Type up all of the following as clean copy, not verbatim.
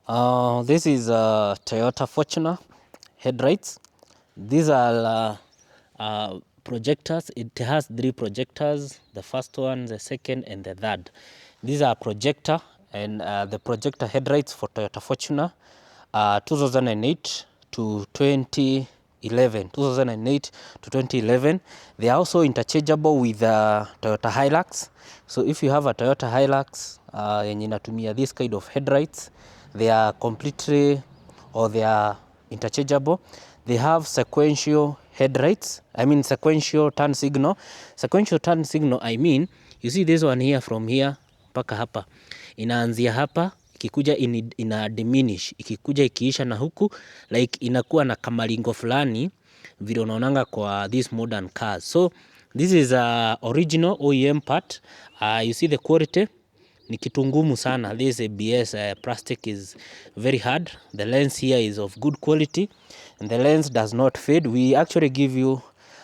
This is Toyota Fortuner headlights. These are projectors. It has 3 projectors, the first one, the second and the third. These are projector and the projector headlights for Toyota Fortuner 2008 to 2011. 2008 to 2011. They are also interchangeable with Toyota Hilux. So if you have a Toyota Hilux yenye inatumia this kind of headlights, they are completely, or they are interchangeable. They have sequential headlights, I mean sequential turn signal. Sequential turn signal, I mean, you see this one here, from here mpaka hapa, inaanzia hapa ikikuja ina diminish, ikikuja ikiisha na huku, like inakuwa na kamalingo fulani vile unaonanga kwa these modern cars. So this is a original OEM part. You see the quality ni kitu ngumu sana. This ABS plastic is very hard. The lens here is of good quality and the lens does not fade. We actually give you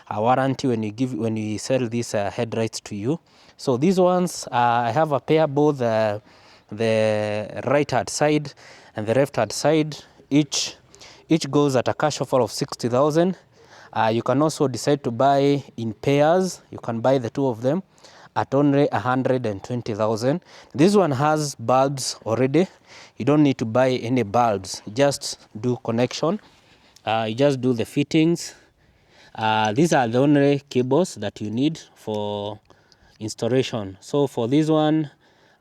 a warranty when we sell these headlights to you. So these ones, I have a pair, both the right hand side and the left hand side. Each goes at a cash offer of 60,000. You can also decide to buy in pairs. You can buy the two of them at only 120,000. This one has bulbs already. You don't need to buy any bulbs. Just do connection. You just do the fittings. These are the only cables that you need for installation. So for this one,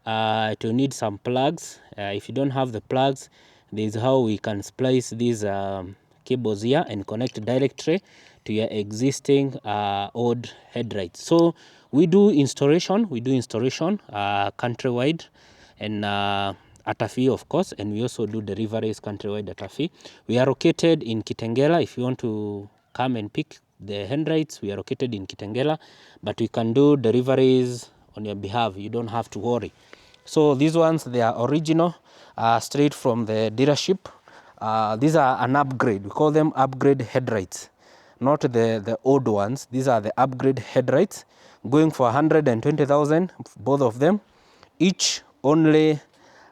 it will need some plugs. If you don't have the plugs, this is how we can splice these cables here and connect directly to your existing old headlights. So we do installation countrywide and at a fee, of course, and we also do deliveries countrywide at a fee. We are located in Kitengela. If you want to come and pick the headlights, we are located in Kitengela, but we can do deliveries on your behalf. You don't have to worry. So these ones, they are original, straight from the dealership. These are an upgrade. We call them upgrade headlights, not the old ones. These are the upgrade headlights, going for 120,000, both of them, each only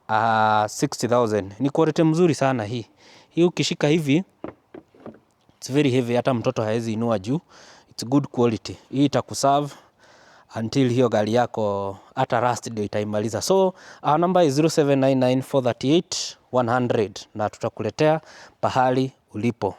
60,000. Ni quality mzuri sana hii. Hii ukishika hivi, it's very heavy, hata mtoto haezi inua juu. It's good quality. Hii itakuserve until hiyo gari yako hata rust ndio itaimaliza. So our number is 0799 438 100 na tutakuletea pahali ulipo.